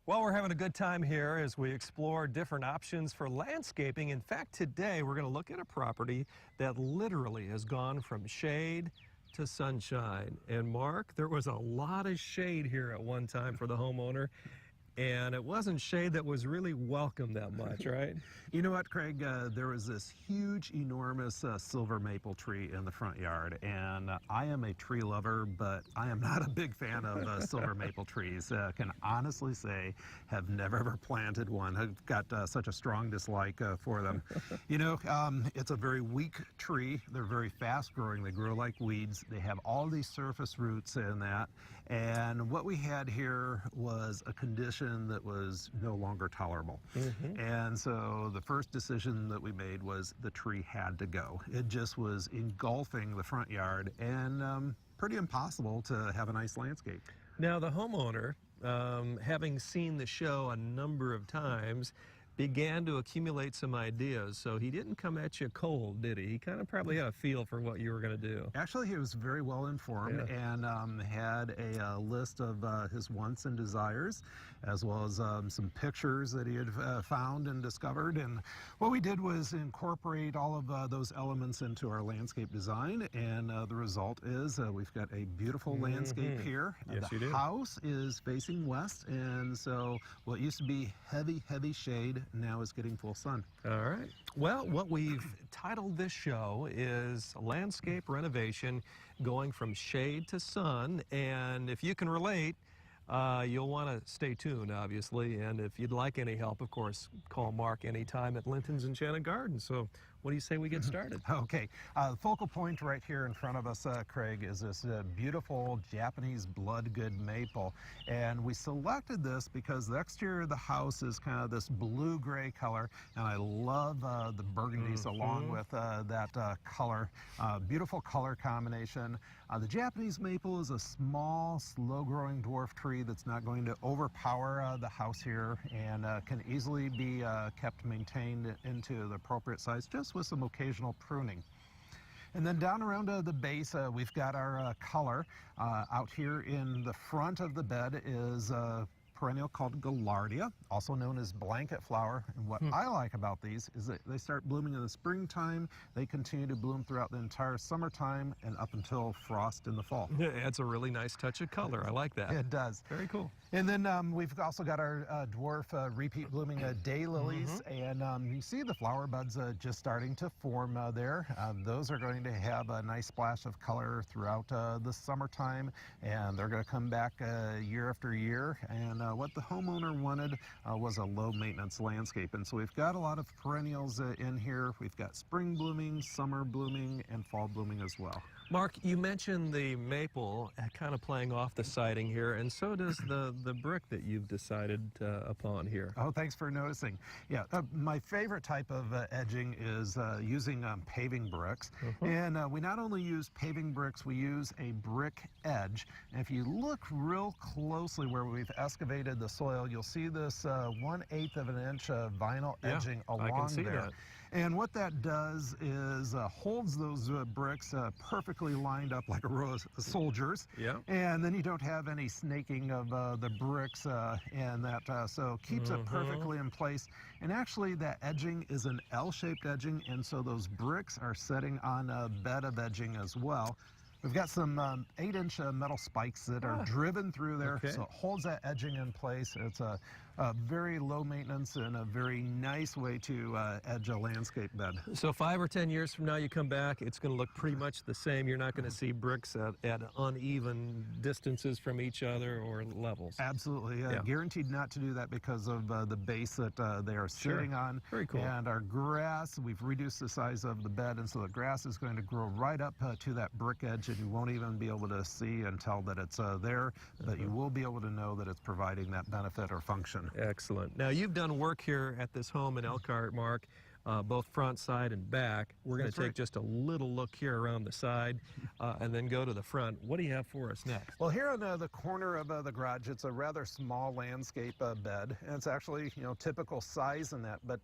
Well, we're having a good time here as we explore different options for landscaping. In fact, today we're going to look at a property that literally has gone from shade to sunshine. And Mark, there was a lot of shade here at one time for the homeowner, and it wasn't shade that was really welcome that much, right? You know what, Craig? There was this huge, enormous silver maple tree in the front yard, and I am a tree lover, but I am not a big fan of silver maple trees. Can honestly say, have never ever planted one. I've got such a strong dislike for them. You know, it's a very weak tree. They're very fast growing. They grow like weeds. They have all these surface roots in that, and what we had here was a condition that was no longer tolerable. And so the first decision that we made was the tree had to go. It just was engulfing the front yard and pretty impossible to have a nice landscape. Now, the homeowner, having seen the show a number of times, began to accumulate some ideas. So he didn't come at you cold, did he? He kind of probably had a feel for what you were going to do. Actually, he was very well informed and had a list of his wants and desires, as well as some pictures that he had found and discovered. And what we did was incorporate all of those elements into our landscape design. And the result is we've got a beautiful landscape here. Yes, the you do. house is facing west, and so what used to be heavy, heavy shade now is getting full sun. All right. Well, what we've titled this show is Landscape Renovation Going from Shade to Sun. And if you can relate, you'll want to stay tuned, obviously. And if you'd like any help, of course, call Mark anytime at Linton's Enchanted Gardens. So what do you say we get started? Okay. The focal point right here in front of us, Craig, is this beautiful Japanese bloodgood maple. And we selected this because the exterior of the house is kind of this blue-gray color, and I love the burgundies along with that color. Beautiful color combination. The Japanese maple is a small, slow-growing dwarf tree that's not going to overpower the house here, and can easily be kept maintained into the appropriate size, just with some occasional pruning. And then down around the base, we've got our color. Out here in the front of the bed is a perennial called Gaillardia, also known as blanket flower. And what I like about these is that they start blooming in the springtime. They continue to bloom throughout the entire summertime and up until frost in the fall. Yeah, it's a really nice touch of color. I like that. It does. Very cool. And then we've also got our dwarf repeat blooming daylilies, and you see the flower buds just starting to form there. Those are going to have a nice splash of color throughout the summertime, and they're going to come back year after year. And what the homeowner wanted was a low maintenance landscape. And so we've got a lot of perennials in here. We've got spring blooming, summer blooming, and fall blooming as well. Mark, you mentioned the maple kind of playing off the siding here, and so does the brick that you've decided upon here. Oh, thanks for noticing. Yeah, my favorite type of edging is using paving bricks. And we not only use paving bricks, we use a brick edge. And if you look real closely where we've excavated the soil, you'll see this 1/8 of an inch vinyl edging along I can see there. that. And what that does is holds those bricks perfectly lined up like a row of soldiers. And then you don't have any snaking of the bricks and that, so keeps it perfectly in place. And actually that edging is an L-shaped edging, and so those bricks are setting on a bed of edging as well. We've got some 8-inch metal spikes that are driven through there, so it holds that edging in place. It's a very low maintenance and a very nice way to edge a landscape bed. So 5 or 10 years from now, you come back, it's going to look pretty much the same. You're not going to see bricks at uneven distances from each other or levels. Absolutely. Guaranteed not to do that because of the base that they are sitting on. Very cool. And our grass, we've reduced the size of the bed, and so the grass is going to grow right up to that brick edge, and you won't even be able to see and tell that it's there, but you will be able to know that it's providing that benefit or function. Excellent. Now, you've done work here at this home in Elkhart, Mark, both front, side, and back. We're going to take just a little look here around the side and then go to the front. What do you have for us next? Well, here on the corner of the garage, it's a rather small landscape bed, and it's actually, you know, typical size in that. But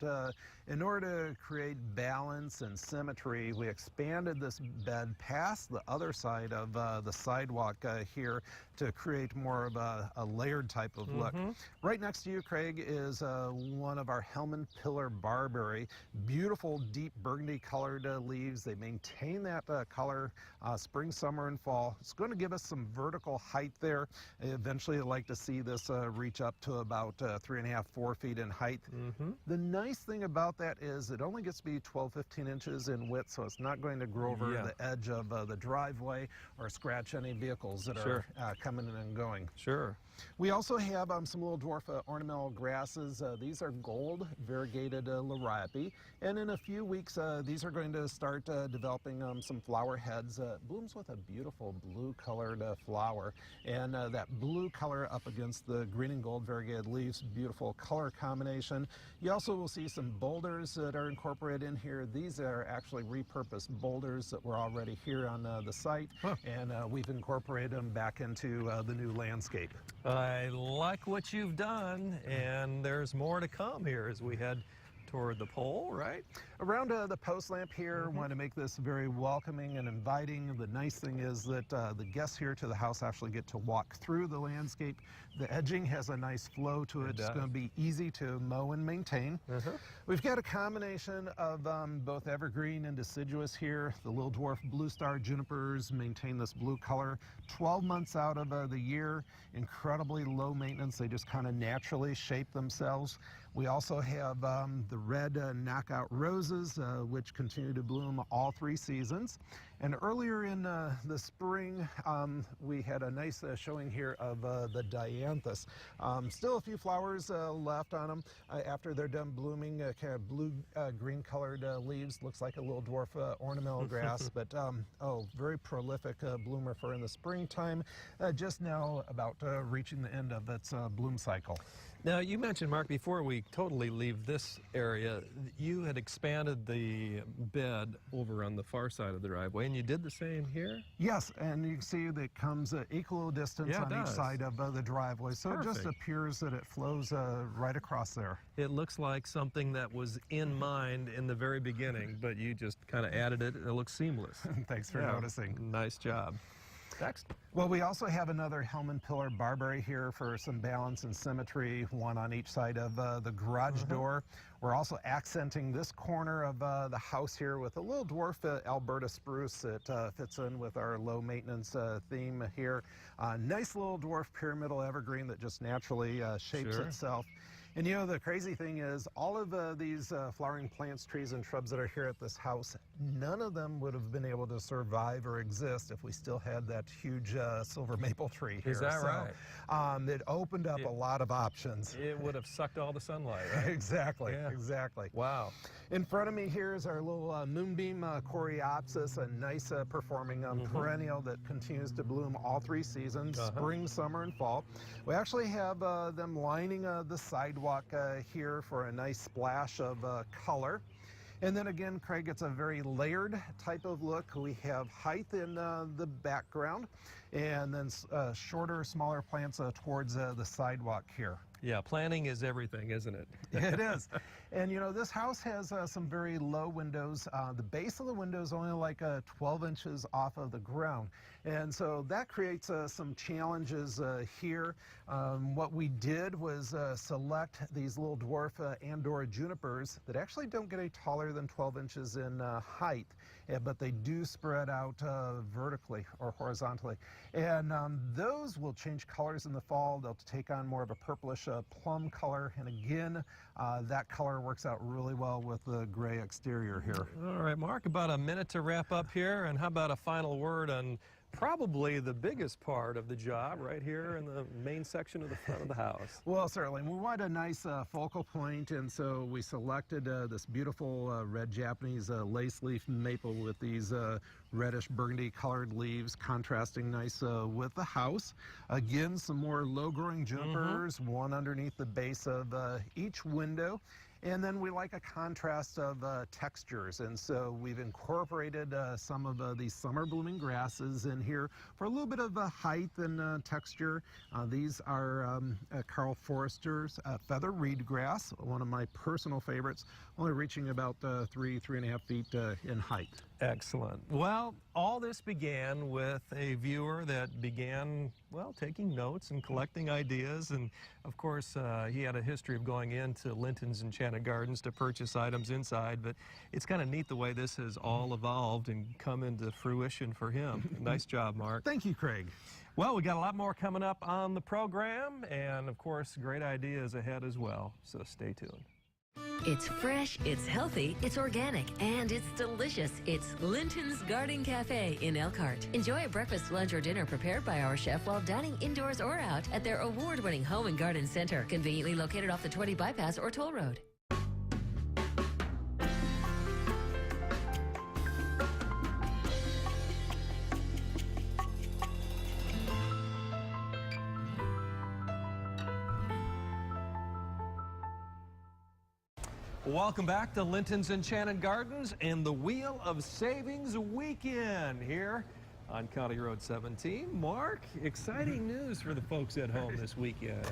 in order to create balance and symmetry, we expanded this bed past the other side of the sidewalk here to create more of a layered type of look. Right next to you, Craig, is one of our Hellman Pillar Barberry. Beautiful, deep burgundy colored leaves. They maintain that color spring, summer, and fall. It's going to give us some vertical height there. Eventually, I'd like to see this reach up to about 3.5, 4 feet in height. The nice thing about that is it only gets to be 12, 15 inches in width, so it's not going to grow over the edge of the driveway or scratch any vehicles that are coming in and going. We also have some little dwarf ornamental grasses. These are gold variegated liriape, and in a few weeks these are going to start developing some flower heads. Blooms with a beautiful blue colored flower, and that blue color up against the green and gold variegated leaves, beautiful color combination. You also will see some boulders that are incorporated in here. These are actually repurposed boulders that were already here on the site, and we've incorporated them back into the new landscape. I like what you've done, and there's more to come here as we head toward the pole, right? Around the post lamp here, want to make this very welcoming and inviting. The nice thing is that the guests here to the house actually get to walk through the landscape. The edging has a nice flow to it. It's going to be easy to mow and maintain. We've got a combination of both evergreen and deciduous here. The little dwarf blue star junipers maintain this blue color 12 months out of the year. Incredibly low maintenance. They just kind of naturally shape themselves. We also have the red knockout roses, which continue to bloom all 3 seasons. And earlier in the spring, we had a nice showing here of the dianthus. Still a few flowers left on them after they're done blooming. Kind of blue-green colored leaves. Looks like a little dwarf ornamental grass, but very prolific bloomer for in the springtime. Just now about reaching the end of its bloom cycle. Now, you mentioned, Mark, before we totally leave this area, you had expanded the bed over on the far side of the driveway, and you did the same here? Yes, and you can see that it comes equal distance on each side of the driveway, so it just appears that it flows right across there. It looks like something that was in mind in the very beginning, but you just kind of added it, and it looks seamless. Thanks for noticing. Nice job. Next. Well, we also have another Hellman Pillar Barberry here for some balance and symmetry, one on each side of the garage door. We're also accenting this corner of the house here with a little dwarf Alberta spruce that fits in with our low maintenance theme here. Nice little dwarf pyramidal evergreen that just naturally shapes itself. And you know, the crazy thing is all of these flowering plants, trees, and shrubs that are here at this house, none of them would have been able to survive or exist if we still had that huge silver maple tree here. Is that right? It opened up a lot of options. It would have sucked all the sunlight, right? Exactly, exactly. Wow. In front of me here is our little moonbeam coreopsis, a nice performing perennial that continues to bloom all 3 seasons, spring, summer, and fall. We actually have them lining the sidewalk here for a nice splash of color. And then again, Craig, it's a very layered type of look. We have height in the background, and then shorter, smaller plants towards the sidewalk here. Yeah, planning is everything, isn't it? It is. And you know, this house has some very low windows. The base of the window is only like 12 inches off of the ground. And so that creates some challenges here. What we did was select these little dwarf Andorra junipers that actually don't get any taller than 12 inches in height, but they do spread out vertically or horizontally. And those will change colors in the fall. They'll take on more of a purplish plum color. And again, that color works out really well with the gray exterior here. All right, Mark, about a minute to wrap up here. And how about a final word on probably the biggest part of the job right here in the main section of the front of the house? Well, certainly. We want a nice focal point, and so we selected this beautiful red Japanese lace leaf maple with these reddish burgundy colored leaves contrasting nice with the house. Again, some more low-growing junipers, one underneath the base of each window. And then we like a contrast of textures, and so we've incorporated some of these summer blooming grasses in here for a little bit of height and texture. These are Carl Forrester's feather reed grass, one of my personal favorites, only reaching about 3.5 feet in height. Excellent. Well, all this began with a viewer that began well, taking notes and collecting ideas. And of course, he had a history of going into Linton's Enchanted Gardens to purchase items inside. But it's kind of neat the way this has all evolved and come into fruition for him. Nice job, Mark. Thank you, Craig. Well, we got a lot more coming up on the program. And of course, great ideas ahead as well. So stay tuned. It's fresh, it's healthy, it's organic, and it's delicious. It's Linton's Garden Cafe in Elkhart. Enjoy a breakfast, lunch, or dinner prepared by our chef while dining indoors or out at their award-winning home and garden center, conveniently located off the 20 bypass or toll road. Welcome back to Linton's Enchanted Gardens and the Wheel of Savings Weekend here on County Road 17. Mark, exciting news for the folks at home this weekend.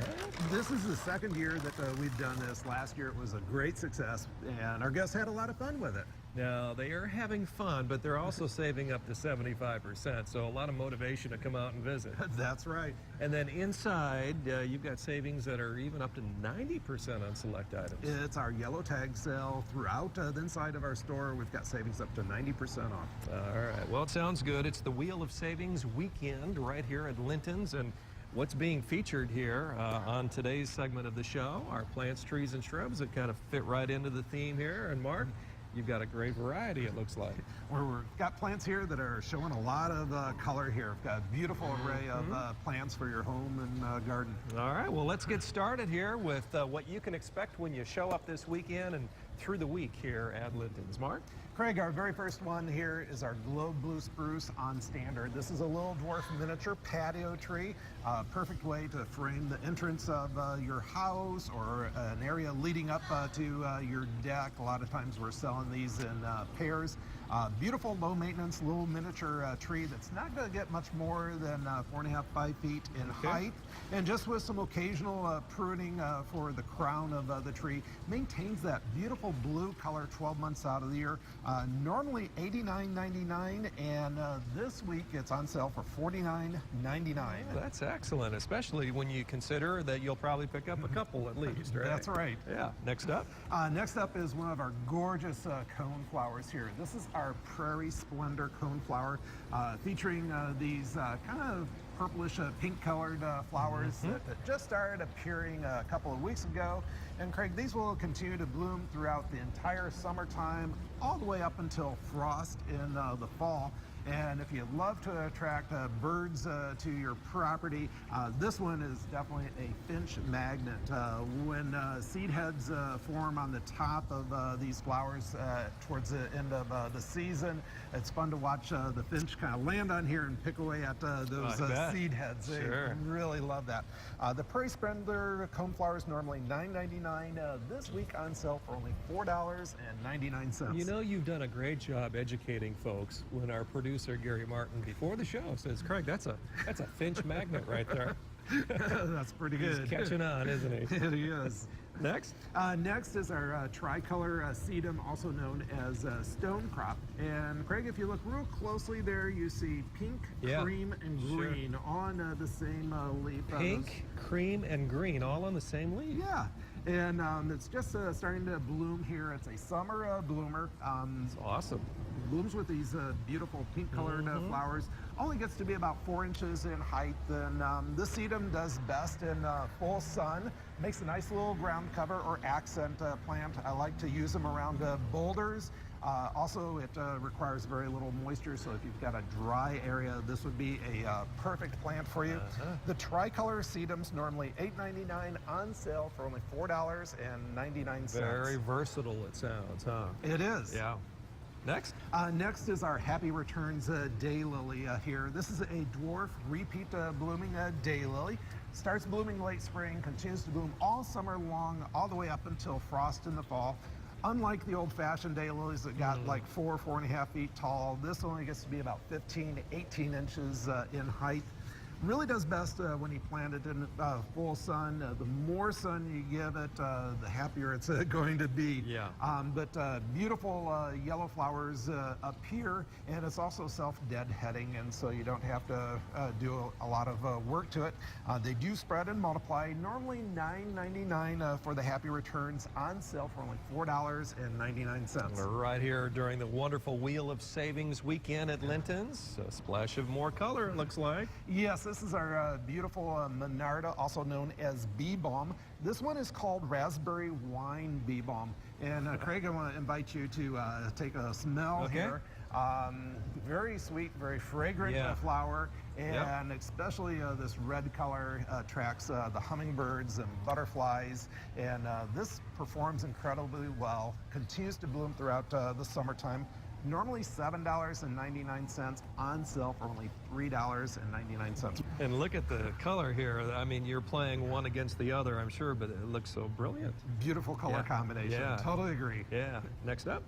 This is the second year that we've done this. Last year it was a great success, and our guests had a lot of fun with it. Now, they are having fun, but they're also saving up to 75%, so a lot of motivation to come out and visit. That's right. And then inside, you've got savings that are even up to 90% on select items. It's our yellow tag sale throughout the inside of our store. We've got savings up to 90% off. All right, well, it sounds good. It's the Wheel of Savings Weekend right here at Linton's, and what's being featured here on today's segment of the show are plants, trees, and shrubs that kind of fit right into the theme here. And Mark, you've got a great variety, it looks like. We've got plants here that are showing a lot of color here. We've got a beautiful array of plants for your home and garden. All right, well, let's get started here with what you can expect when you show up this weekend and through the week here at Linton's. Mark? Craig, our very first one here is our Globe Blue Spruce on standard. This is a little dwarf miniature patio tree. Perfect way to frame the entrance of your house or an area leading up to your deck. A lot of times we're selling these in pairs. Beautiful, low maintenance, little miniature tree that's not going to get much more than 4.5, 5 feet in height. And just with some occasional pruning for the crown of the tree, maintains that beautiful blue color 12 months out of the year. Normally $89.99, and this week it's on sale for $49.99. That's excellent, especially when you consider that you'll probably pick up a couple at least, right? That's right. Yeah. Next up? Next up is one of our gorgeous cone flowers here. This is our Prairie Splendor cone flower, featuring these kind of purplish pink colored flowers that just started appearing a couple of weeks ago. And Craig, these will continue to bloom throughout the entire summertime, all the way up until frost in the fall. And if you love to attract birds to your property, this one is definitely a finch magnet. When seed heads form on the top of these flowers towards the end of the season, it's fun to watch the finch kind of land on here and pick away at those seed heads. Sure. They really love that. The Prairie Splendor cone flowers normally $9.99. This week on sale for only $4.99. You know, you've done a great job educating folks when our producer Gary Martin before the show says, Craig, that's a finch magnet right there. That's pretty good. He's catching on, isn't he? It is. Next? Next is our tricolor sedum, also known as stone crop. And Craig, if you look real closely there, you see pink, cream, and green on the same leaf. Pink, cream, and green, all on the same leaf. Yeah. And it's just starting to bloom here. It's a summer bloomer. It's awesome. Blooms with these beautiful pink colored flowers. Only gets to be about 4 inches in height. And this sedum does best in full sun. Makes a nice little ground cover or accent plant. I like to use them around boulders. Also, it requires very little moisture, so if you've got a dry area, this would be a perfect plant for you. The tricolor sedums normally $8.99, on sale for only $4.99. Very versatile, it sounds, huh? It is. Yeah. Next? Next is our Happy Returns daylily here. This is a dwarf repeat blooming daylily. Starts blooming late spring, continues to bloom all summer long, all the way up until frost in the fall. Unlike the old-fashioned daylilies that got like 4.5 feet tall, this only gets to be about 15, 18 inches in height. Really does best when you plant it in full sun. The more sun you give it, the happier it's going to be. Yeah. But beautiful yellow flowers up here, and it's also self-deadheading, and so you don't have to do a lot of work to it. They do spread and multiply. Normally $9.99 for the happy returns, on sale for only $4.99. Right here during the wonderful Wheel of Savings weekend at Linton's. A splash of more color, it looks like. Yes, this is our beautiful Monarda, also known as Bee Balm. This one is called Raspberry Wine Bee Balm. And Craig, I want to invite you to take a smell here. Very sweet, very fragrant flower, and especially this red color attracts the hummingbirds and butterflies, and this performs incredibly well, continues to bloom throughout the summertime. Normally $7.99, on sale for only $3.99. And look at the color here. I mean, you're playing one against the other, I'm sure, but it looks so brilliant. Beautiful color combination. Yeah. Totally agree. Yeah. Next up?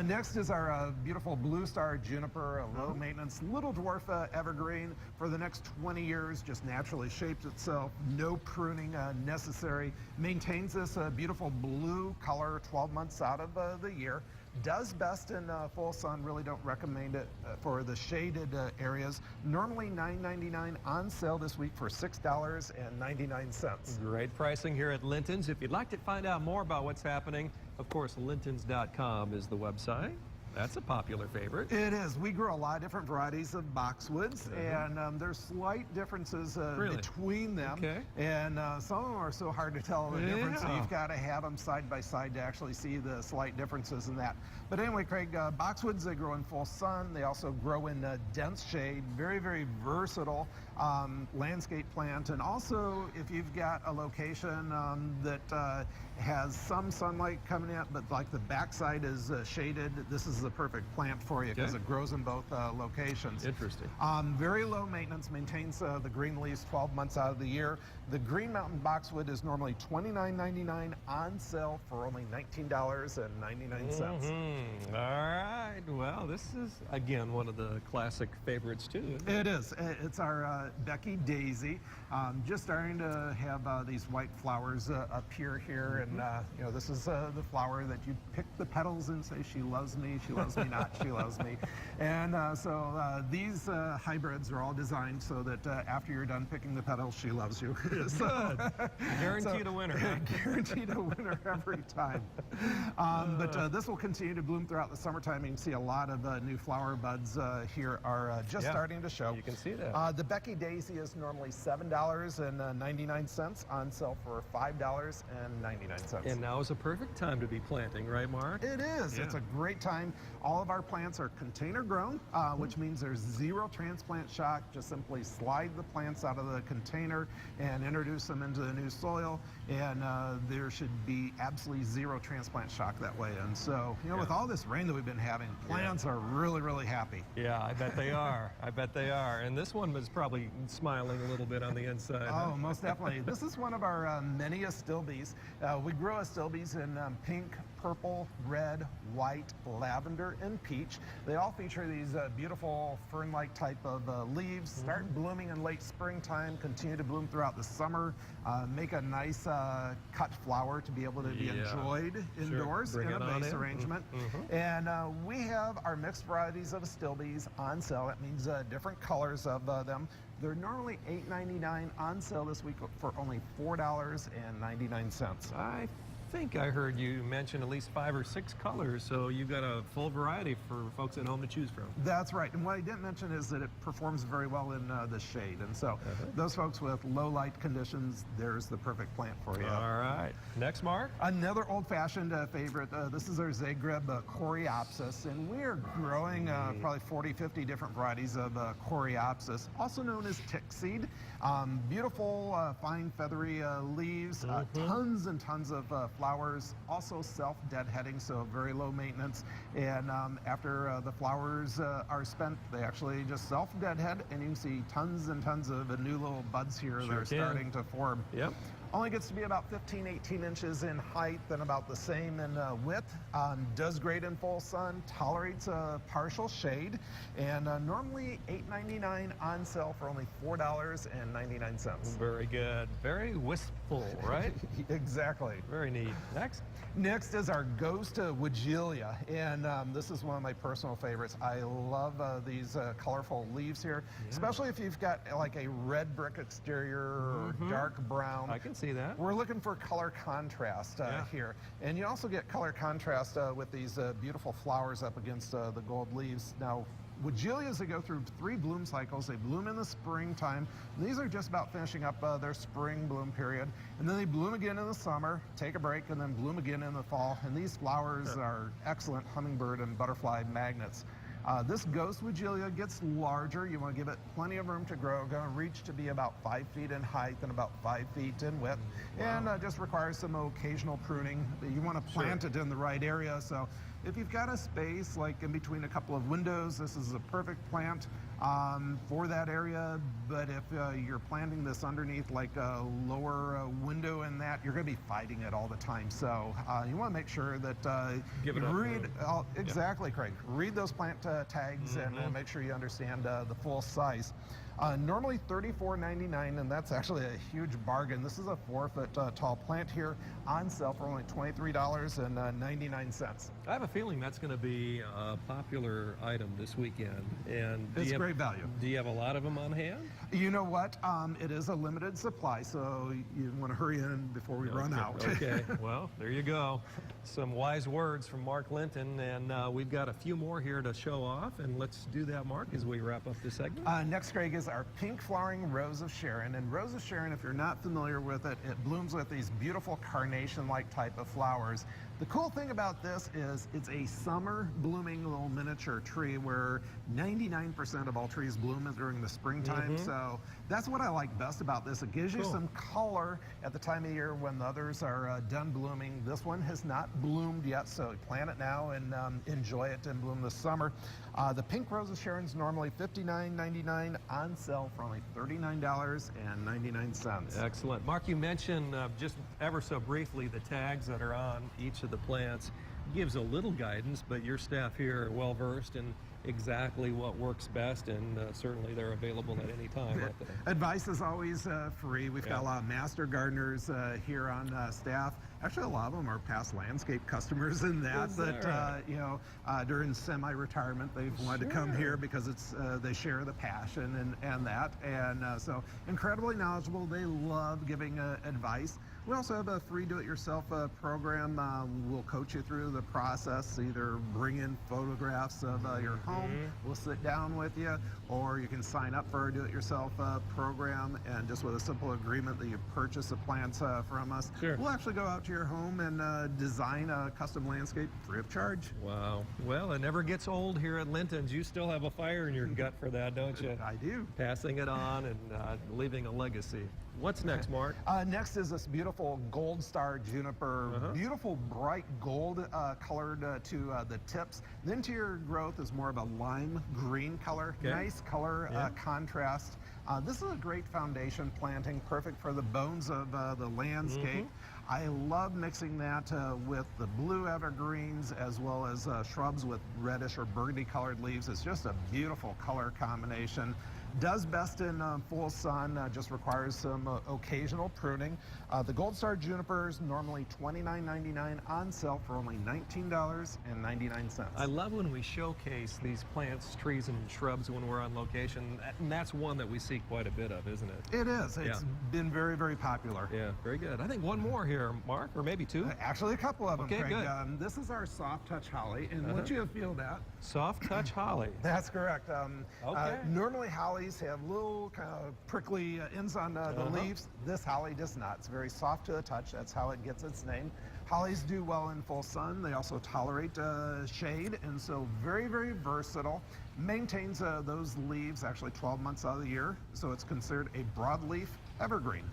Next is our beautiful Blue Star Juniper, a low maintenance little dwarf evergreen. For the next 20 years, just naturally shapes itself. No pruning necessary. Maintains this beautiful blue color 12 months out of the year. Does best in full sun. Really don't recommend it for the shaded areas. Normally $9.99, on sale this week for $6.99. Great pricing here at Linton's. If you'd like to find out more about what's happening, of course, lintons.com is the website. That's a popular favorite. It is. We grow a lot of different varieties of boxwoods, and there's slight differences between them. Okay. And some of them are so hard to tell the difference, so you've got to have them side by side to actually see the slight differences in that. But anyway, Craig, boxwoods, they grow in full sun. They also grow in dense shade. Very, very versatile landscape plant. And also, if you've got a location that has some sunlight coming in, but like the backside is shaded, this is the perfect plant for you because it grows in both locations. Interesting. Very low maintenance, maintains the green leaves 12 months out of the year. The Green Mountain Boxwood is normally $29.99, on sale for only $19.99. All right. Well, this is, again, one of the classic favorites, too. It is. It's our Becky Daisy. Just starting to have these white flowers appear here. And, you know, this is the flower that you pick the petals and say, she loves me not, she loves me. And so these hybrids are all designed so that after you're done picking the petals, she loves you. Good. Guaranteed a winner. Guaranteed a winner every time. But this will continue to bloom throughout the summertime. You can see a lot of new flower buds here are just starting to show. You can see that. The Becky Daisy is normally $7.99, on sale for $5.99. And now is a perfect time to be planting, right, Mark? It is. It's a great time. All of our plants are container grown, which means there's zero transplant shock. Just simply slide the plants out of the container and introduce them into the new soil, and there should be absolutely zero transplant shock that way. And so, you know, with all this rain that we've been having, plants are really, really happy. Yeah, I bet they are. I bet they are. And this one was probably smiling a little bit on the inside. Oh, most definitely. This is one of our many astilbes. We grow astilbes in pink, purple, red, white, lavender, and peach. They all feature these beautiful fern-like type of leaves, start blooming in late springtime, continue to bloom throughout the summer, make a nice cut flower to be able to be enjoyed indoors in a vase arrangement. And we have our mixed varieties of astilbes on sale. That means different colors of them. They're normally $8.99, on sale this week for only $4.99. I think I heard you mention at least 5 or 6 colors, so you've got a full variety for folks at home to choose from. That's right. And what I didn't mention is that it performs very well in the shade. And so those folks with low light conditions, there's the perfect plant for you. All right. Next, Mark? Another old-fashioned favorite. This is our Zagreb Coreopsis, and we are growing probably 40, 50 different varieties of Coreopsis, also known as tick seed. Beautiful, fine, feathery leaves, tons and tons of flowers, also self-deadheading, so very low maintenance. And after the flowers are spent, they actually just self-deadhead, and you can see tons and tons of new little buds here that are starting to form. Yep. Only gets to be about 15, 18 inches in height and about the same in width. Does great in full sun, tolerates partial shade, and normally $8.99 on sale for only $4.99. Very good. Very wistful, right? Exactly. Very neat. Next. Next is our Ghost Wigelia, and this is one of my personal favorites. I love these colorful leaves here, especially if you've got like a red brick exterior or dark brown. I can see that. We're looking for color contrast here, and you also get color contrast with these beautiful flowers up against the gold leaves. Now, Wigelias, they go through 3 bloom cycles. They bloom in the springtime. These are just about finishing up their spring bloom period. And then they bloom again in the summer, take a break, and then bloom again in the fall. And these flowers are excellent hummingbird and butterfly magnets. This Ghost Wigelia gets larger. You want to give it plenty of room to grow. Going to reach to be about 5 feet in height and about 5 feet in width. And just requires some occasional pruning. You want to plant it in the right area. So if you've got a space like in between a couple of windows, this is a perfect plant for that area. But if you're planting this underneath like a lower window in that, you're going to be fighting it all the time. So you want to make sure that you read, exactly, Craig, read those plant tags and make sure you understand the full size. Normally $34.99, and that's actually a huge bargain. This is a 4-foot tall plant here, on sale for only $23.99. I have a feeling that's going to be a popular item this weekend. And it's great value. Do you have a lot of them on hand? You know what? It is a limited supply, so you want to hurry in before we run out. Okay, well, there you go. Some wise words from Mark Linton, and we've got a few more here to show off, and let's do that, Mark, as we wrap up this segment. Next, Craig, is our pink flowering Rose of Sharon. And Rose of Sharon, if you're not familiar with it, it blooms with these beautiful carnation-like type of flowers. The cool thing about this is it's a summer blooming little miniature tree where 99% of all trees bloom during the springtime. So that's what I like best about this. It gives you some color at the time of year when the others are done blooming. This one has not bloomed yet, so plant it now and enjoy it and bloom this summer. The pink Rose of Sharon's normally $59.99, on sale for only $39.99. Excellent. Mark, you mentioned just ever so briefly the tags that are on each of the plants. Gives a little guidance, but your staff here are well versed in exactly what works best, and certainly they're available at any time, aren't they? Advice is always free. We've got a lot of master gardeners here on staff. Actually, a lot of them are past landscape customers in that you know, during semi-retirement, they've wanted to come here because it's they share the passion and that. And so incredibly knowledgeable. They love giving advice. We also have a free do-it-yourself program. We'll coach you through the process. Either bring in photographs of your home, we'll sit down with you, or you can sign up for a do-it-yourself program, and just with a simple agreement that you purchase the plants from us, we'll actually go out to your home and design a custom landscape free of charge. Wow. Well, it never gets old here at Linton's. You still have a fire in your gut for that, don't you? I do. Passing it on and leaving a legacy. What's next, Mark? Next is this beautiful gold star juniper, beautiful bright gold colored to the tips. The interior growth is more of a lime green color, nice color contrast. This is a great foundation planting, perfect for the bones of the landscape. I love mixing that with the blue evergreens as well as shrubs with reddish or burgundy colored leaves. It's just a beautiful color combination. Does best in full sun, just requires some occasional pruning. The Gold Star Juniper is normally $29.99, on sale for only $19.99. I love when we showcase these plants, trees, and shrubs when we're on location, and that's one that we see quite a bit of, isn't it? It is. It's been very, very popular. Yeah, very good. I think one more here, Mark, or maybe two. Actually, a couple of them, Okay, Craig. good. This is our soft touch holly, and once you feel that. Soft touch holly. That's correct. Normally hollies have little kind of prickly ends on the leaves. This holly does not. It's very soft to the touch. That's how it gets its name. Hollies do well in full sun. They also tolerate shade, and so very, very versatile. Maintains those leaves actually 12 months out of the year, so it's considered a broadleaf evergreen.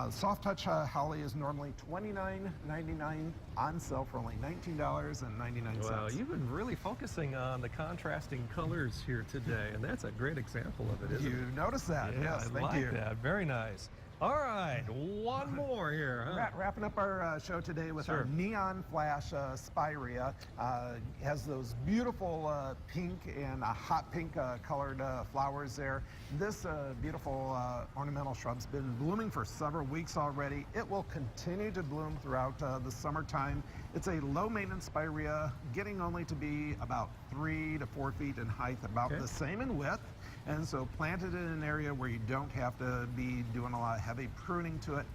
Soft touch holly is normally $29.99, on sale for only $19.99. Well, you've been really focusing on the contrasting colors here today, and that's a great example of it, isn't it? You noticed that? Yeah, Yes, I thank like you. that. Very nice. All right, one more here, huh? Wrapping up our show today with our neon flash spirea. Has those beautiful pink and hot pink colored flowers there. This beautiful ornamental shrub's been blooming for several weeks already. It will continue to bloom throughout the summertime. It's a low maintenance spirea, getting only to be about 3 to 4 feet in height, about the same in width. And so planted in an area where you don't have to be doing a lot of heavy pruning to it.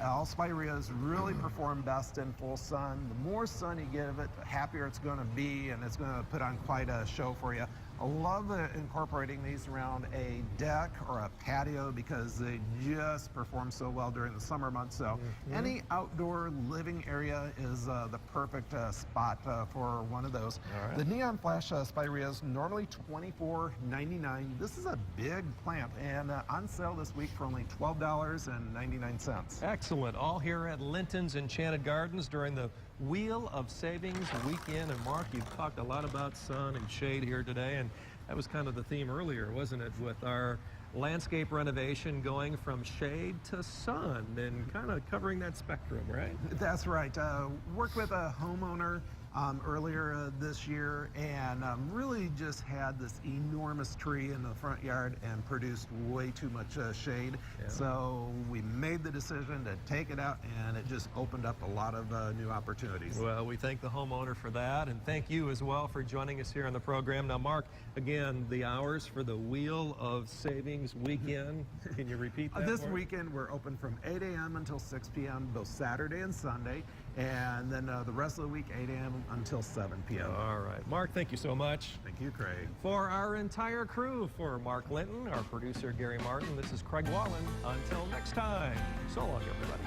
All spireas really perform best in full sun. The more sun you give it, the happier it's going to be, and it's going to put on quite a show for you. I love incorporating these around a deck or a patio because they just perform so well during the summer months. So any outdoor living area is the perfect spot for one of those. The neon flash spireas normally $24.99. This is a big plant and on sale this week for only $12.99. Excellent. All here at Linton's Enchanted Gardens during the Wheel of Savings weekend. And Mark, you've talked a lot about sun and shade here today, and that was kind of the theme earlier, wasn't it, with our landscape renovation going from shade to sun and kind of covering that spectrum, right? That's right. Worked with a homeowner earlier this year and really just had this enormous tree in the front yard and produced way too much shade. So we made the decision to take it out, and it just opened up a lot of new opportunities. Well, we thank the homeowner for that, and thank you as well for joining us here on the program. Now, Mark, again, the hours for the Wheel of Savings weekend, can you repeat that? This weekend we're open from 8 a.m. until 6 p.m. both Saturday and Sunday, and then the rest of the week 8 a.m. until 7 p.m. All right. Mark, thank you so much. Thank you, Craig. For our entire crew, for Mark Linton, our producer Gary Martin, this is Craig Wallen. Until next time, so long, everybody.